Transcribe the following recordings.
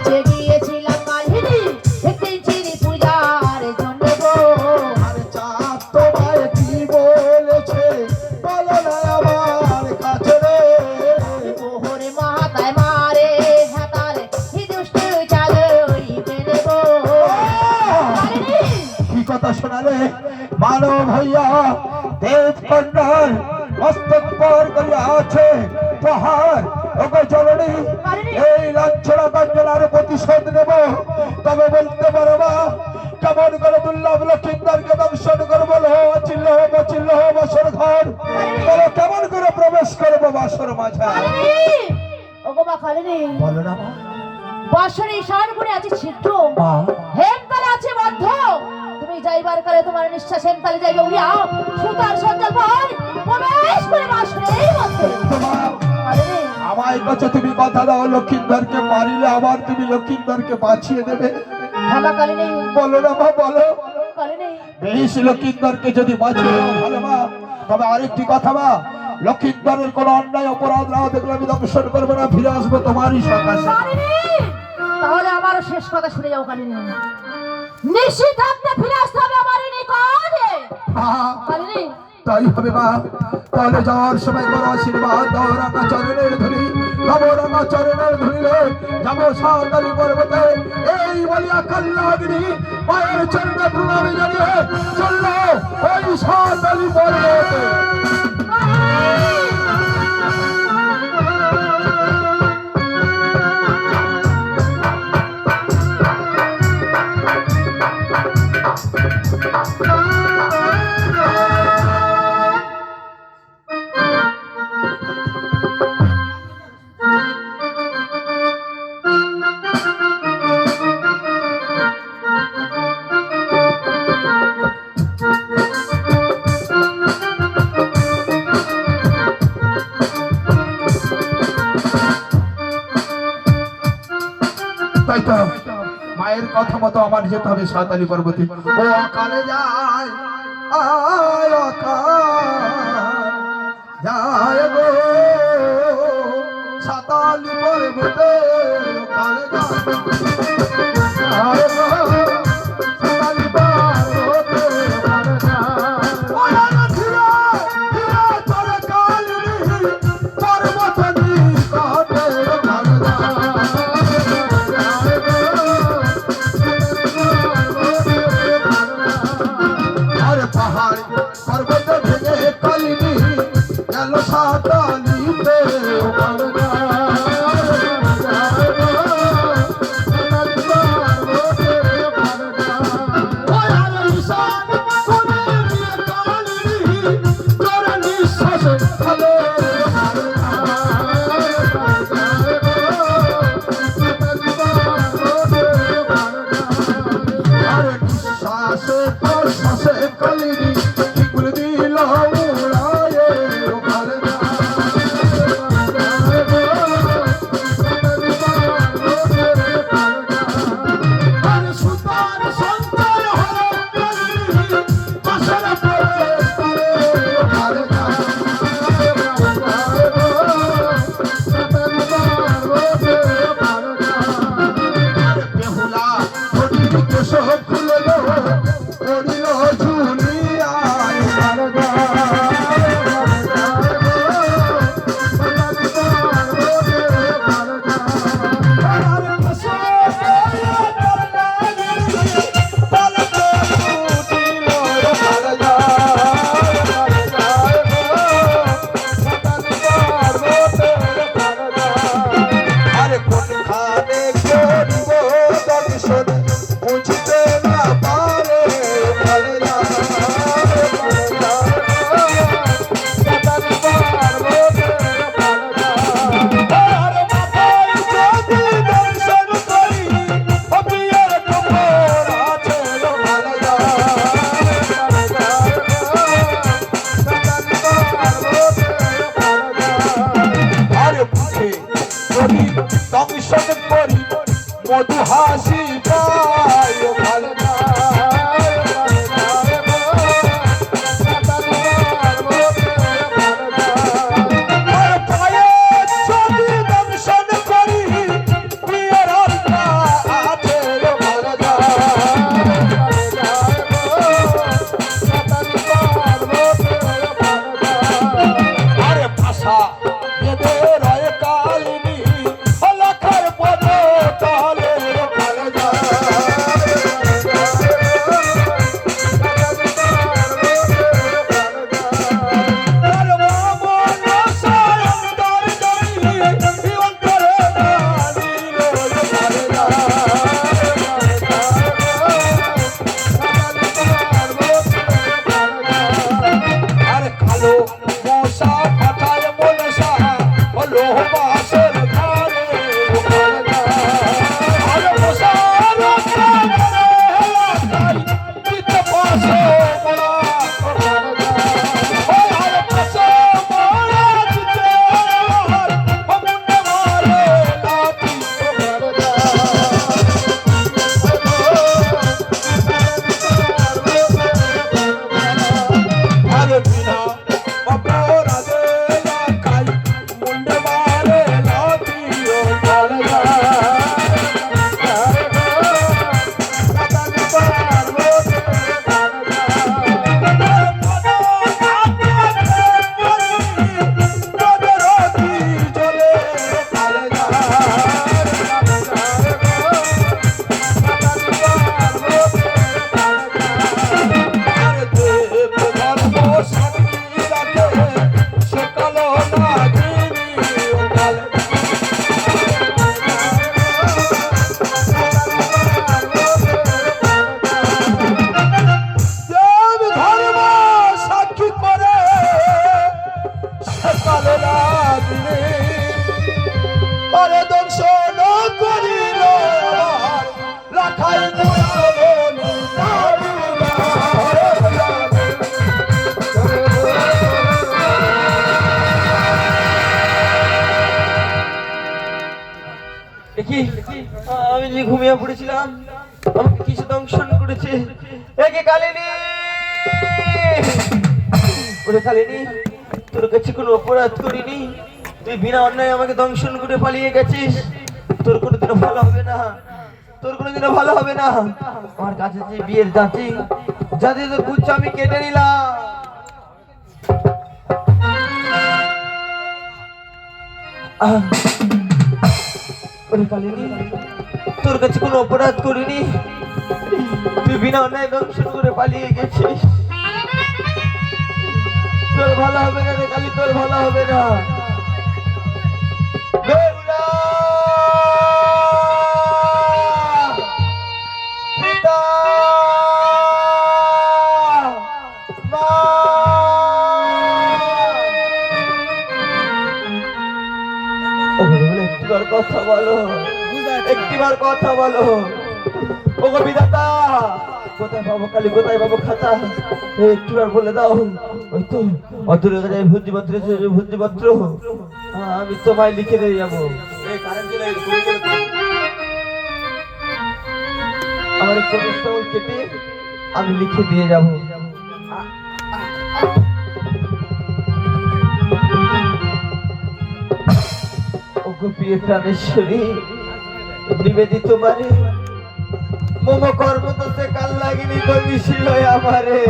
নাচে গিয়েছিলাম কাহিনী একদিন চিনি পূজার জন্য গো। আর চাঁদ তোমায় কি বলেছে বলো না আমার কাছে রে। ওরে মাথায় মারে হাতারে হি দুষ্ট চালই পেলে গো। কি কথা শোনালে মানব ভাইয়া দেব কন্যার মস্তক পর করিয়া আছে প্রহার। ওকে চলনি এই লাঞ্ছনা কাঞ্চনার প্রতিশোধ নেব। তবে বলতে পারো মা কেমন করে দুর্লভ লক্ষিন্দরকে দংশন করবো? বলো চিল্ল চিল্ল বাসর ঘর বলো কেমন করে প্রবেশ করবো বাসর মাঝে? ওগো মা কালিনী বলো না মা। বাসরে ঈশান করে আছে ছিদ্র মা হেমতালে আছে বদ্ধ। তুমি যাইবার কালে তোমার নিঃশ্বাস হেমতালে যাইবে উড়িয়া সুতার সজ্জাল পর প্রবেশ করে বাসরে মধ্যে। কালিনী আমার কাছে তুমি কথা দাও লক্ষিন্দরকে মারিলে আবার তুমি লক্ষিন্দরকে বাঁচিয়ে দেবে। হ্যাঁ মা কালিনী বলো না মা বলো। কালিনী বেশ লক্ষিন্দরকে যদি বাঁচিয়ে দাও ভালো মা। তবে আরেকটি কথা মা, লক্ষিন্দরের কোন অন্যায় অপরাধ না দেখলে আমি দংশন করবো না, ফিরে আসবো তোমারই সকাশে। কালিনী তাহলে আমারও শেষ কথা শুনে যাও কালিনী। নিশ্চিতার্থে ফিরে আসতে হবে আমারই নিকটে। কালিনী তাই হবে মা। তাহলে যাওয়ার সময় বড় আশীর্বাদ দাও রাঙা চরণের ধুলি। যাবো রাঙা চরণের ধুলিলে যাবো সাঁওতালি পর্বতে। এই বলিয়া কাল্লাগিরি মায়ের চরণে প্রণামী জানিয়ে চললো ওই সাঁওতালি পর্বতে। তাই তো মায়ের কথা মতো আমার যেতে হবে সাঁওতালি পর্বতে। ও অকালে যায় আয় অকাল যায় গো সাঁওতালি পর্বতে। অকালে যায় আয় গো সাঁওতালি পর্বতে। অকালে যায় পর্বত নিকটে। পাহাড় পর্বত ভেঙে কালিনী গেল সাঁওতালিতে। মধু হাসি পায় ভালো পায়ে যদি দর্শন করি প্রিয় রাস্তা আমি যে ঘুমিয়ে পড়েছিলাম আমাকে কিছু দংশন করেছে। একে কালিনী, ওরে কালিনী, তোর কাছে কোনো অপরাধ করিনি, তুই বিনা অন্যায় আমাকে দংশন করে পালিয়ে গেছিস। তোর কোনোদিনও ভালো হবে না, তোর কোনোদিনও ভালো হবে না। আমার কাছে যে বিয়ের জাতি যাতে তোর পুচ্ছ আমি কেটে নিলাম। ওরে কালিনী, তোর কাছে কোনো অপরাধ করিনি, তুই বিনা অন্যায় দংশন করে পালিয়ে গেছিস। তোর ভালো হবে না রে কালী, তোর ভালো হবে না। বেহুলা! পিতা! মা! ও বেহুলা, একটিবার কথা বলো, একটিবার কথা বলো। ও গো বিধাতা, কোথায় পাবো কালী, কোথায় পাবো খাতা, একটিবার বলে দাও। ওই তো অদূরে যায় ভূতিপত্র, ভূতিপত্র, আমি তোমায় লিখে দিয়ে যাবো। আমার একটু কেটে আমি লিখে দিয়ে যাবো। ও গো প্রিয় প্রাণেশ্বরী, নিবেদিত মানে মম কর্ম তো সে কাল লাগিনি করিছিল আমারে।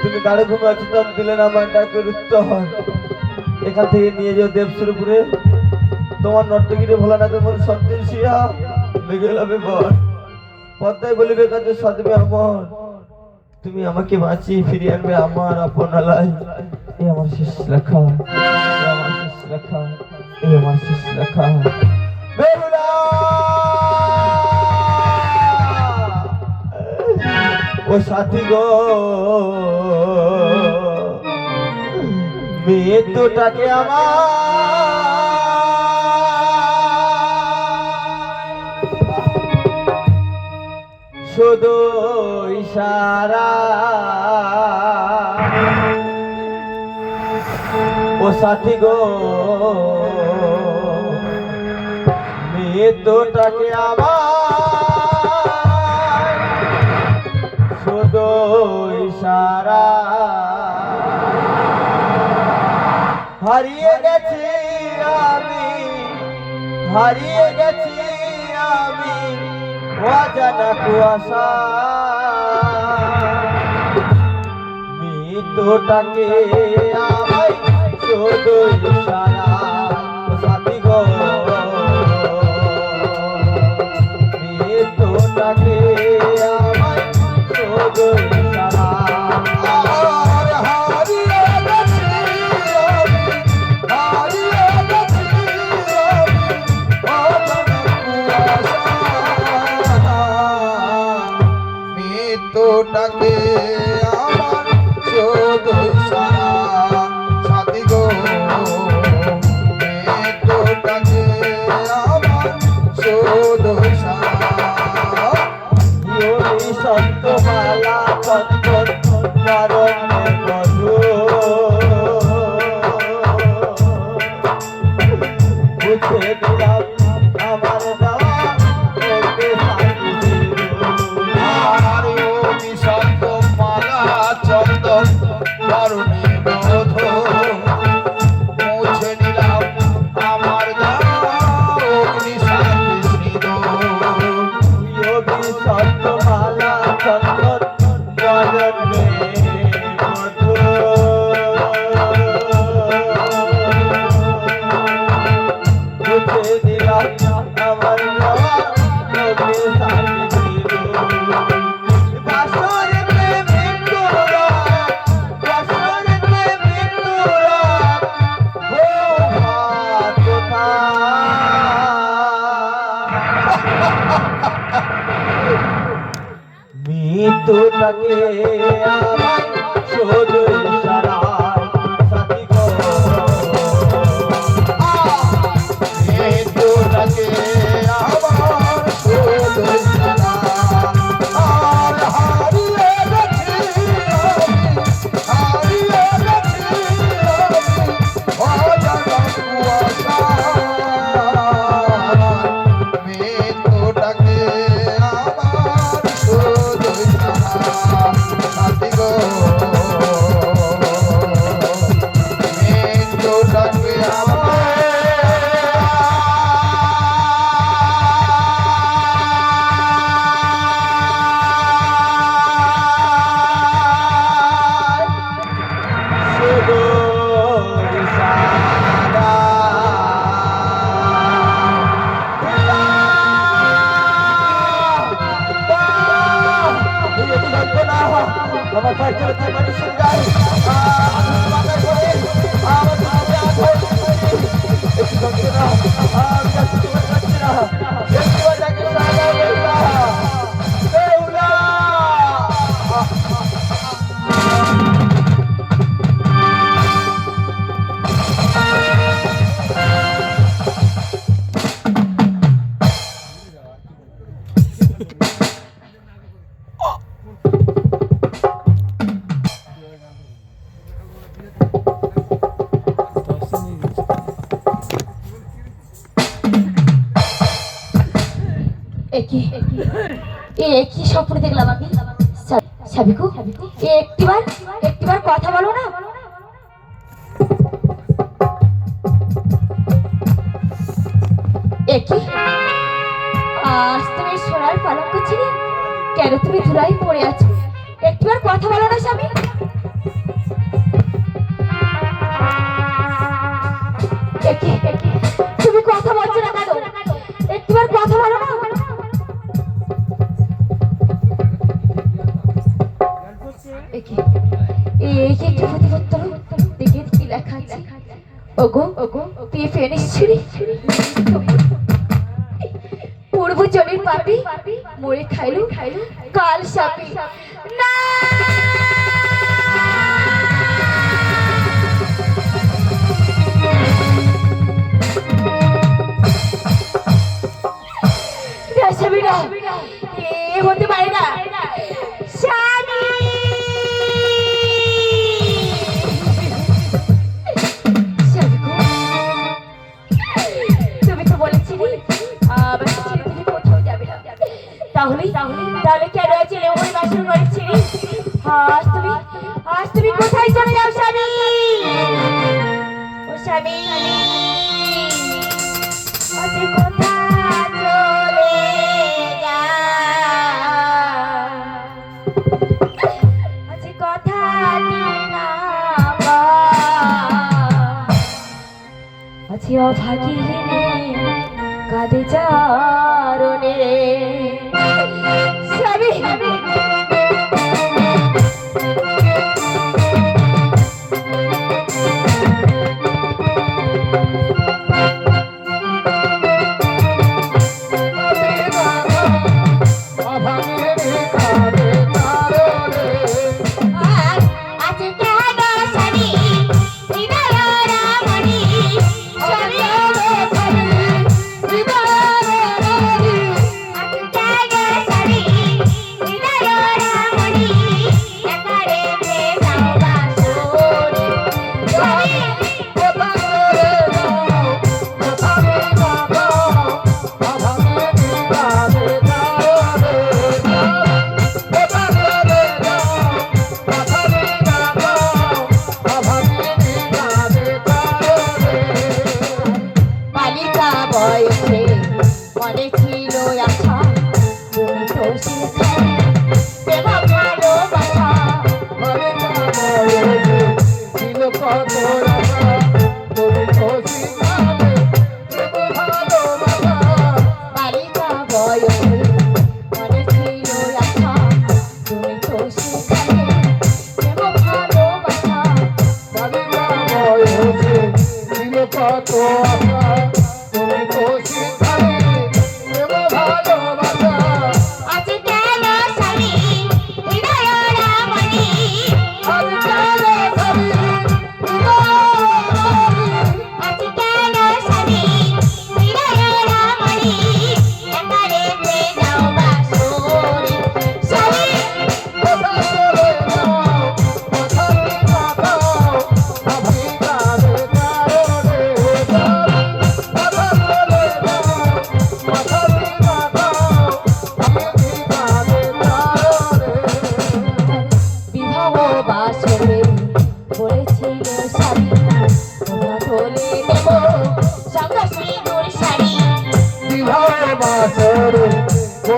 তুমি গাড়ি ঘুমাচ্ছ, দম দিলেন আমার ডাকের উত্তর। এখান থেকে নিয়ে যাও দেবসুরপুরে, তোমার নর্তগিরি ভোলানাথের মনে সন্দেহ শিয়া মেঘেলাবে বর পদ্মায় বলিবে কাজে সাধবে আমার। তুমি আমাকে বাঁচিয়ে ফিরিয়ে আনবে আমার আপনালায়। এই আমার শেষ লেখা, এই আমার শেষ লেখা, এই আমার শেষ লেখা। বেহুলা! ও সাথী গো, মৃত্যুটাকে আমার শুধু ইশারা। ও সাথী গো, মৃত্যুটাকে আমার শুধু ইশারা। হারিয়ে গেছি আমি, হারিয়ে গেছি আমি অজানা কুয়াশা। মৃত্যুটাকে আমায় শুধু ইশারা। সাথী গো, মৃত্যুটাকে আমায় শুধু ইশারা। মৃত্যুটাকে আমার শুধু ইশারা। সাথী গো, মৃত্যুটাকে আমার শুধু ইশারা। योगी संत माला चंदन मारण्य मधु मुझे दिला আমার দেওয়া ওকে শান্তি দিল। আর যোগী সন্ত মালা চন্দন বরণী মধু মুছে নিলাম আমার দেওয়া অগ্নি শান্তি হৃদয়। योगी संत माला चंदन मारण्य मधु मुझे दिला আমার দেওয়া ওকে শান্তি দিল। বাসরেতে মৃত্যুরা, বাসরেতে মৃত্যুরা, ও ভাত মৃত্যুটাকে আমায় শুধু ইশারায়। সাথী গো, মৃত্যুটাকে আমার শুধু ইশারা। আর হারিয়ে গেছি আমি, হারিয়ে গেছি আমি অজানা কুয়াশায়। আমার পায়ে চলে তুই মানুষ শুনে যাই আমার মাথায় করে আমার সামনে আধো একটু করছে না আমি যাচ্ছি তোমার যাচ্ছি না একটু যাকে সাদা বেলা বেউলা কি স্বপ্ন দেখলাম আমি সাবিকু একটিবার কথা বলো না একই আজ তুমি সোনার পালঙ্ক ছিলি কেন তুমি ধুলাই পড়ে আছো একটিবার কথা বলো না স্বামী একই তুমি কথা বলছো না কেন একটিবার কথা বলো না পূর্ব জমির পাপি মরে খাইলু কাল সাপি না এ হতে পারে না তাহলে কেন ছেলে ওই বাসন করেছিলি আজ তুমি কোথায় চলে যাও স্বামী ও স্বামী আজ কোথায় চলে আজ কথা আজ অভাগিনী কাঁদে চারণে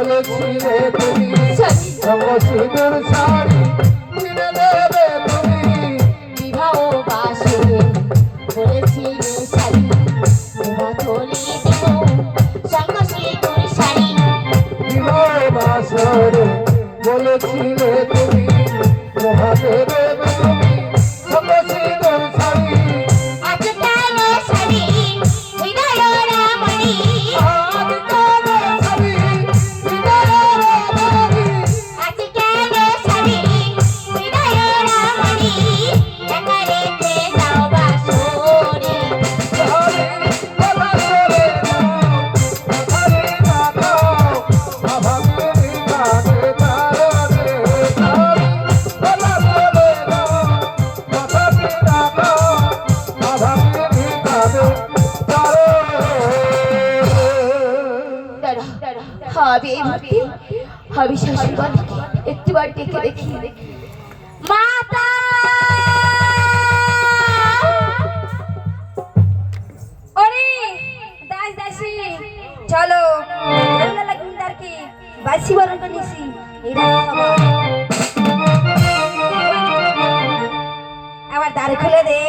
বলেছিলে তুমি সিঁদুর শাড়ি কিনে দেবে তুমি বিবাহ বাসে বলেছিলে শাড়ি তোমা তোলে দেব সঙ্গ সিঁদুর শাড়ি বিবাহ বাসরে বলেছিলে তুমি হাতে দেবে তুমি কত সিঁদুর শাড়ি আজ কালো শাড়ি হৃদয়ের রামণি আজ কালো শাড়ি হৃদয়ের রামণি আজ কালো শাড়ি হৃদয়ের রামণি একা রেখে যাও বাসরে শাড়ি কথা চলে যাও শাড়ি না দাও ভাবিনি কাঁদে তারে শাড়ি কথা চলে যাও কথাটি না দাও ভাবিনি কাঁদে তারে হবে হবে শাশুড়ি একটিবার ডেকে দেখি মাতা ওরে দাস দাসী চলো গুন্ডার কি বাসি বরণ নিছি এরা আবার দ্বার খুলে দে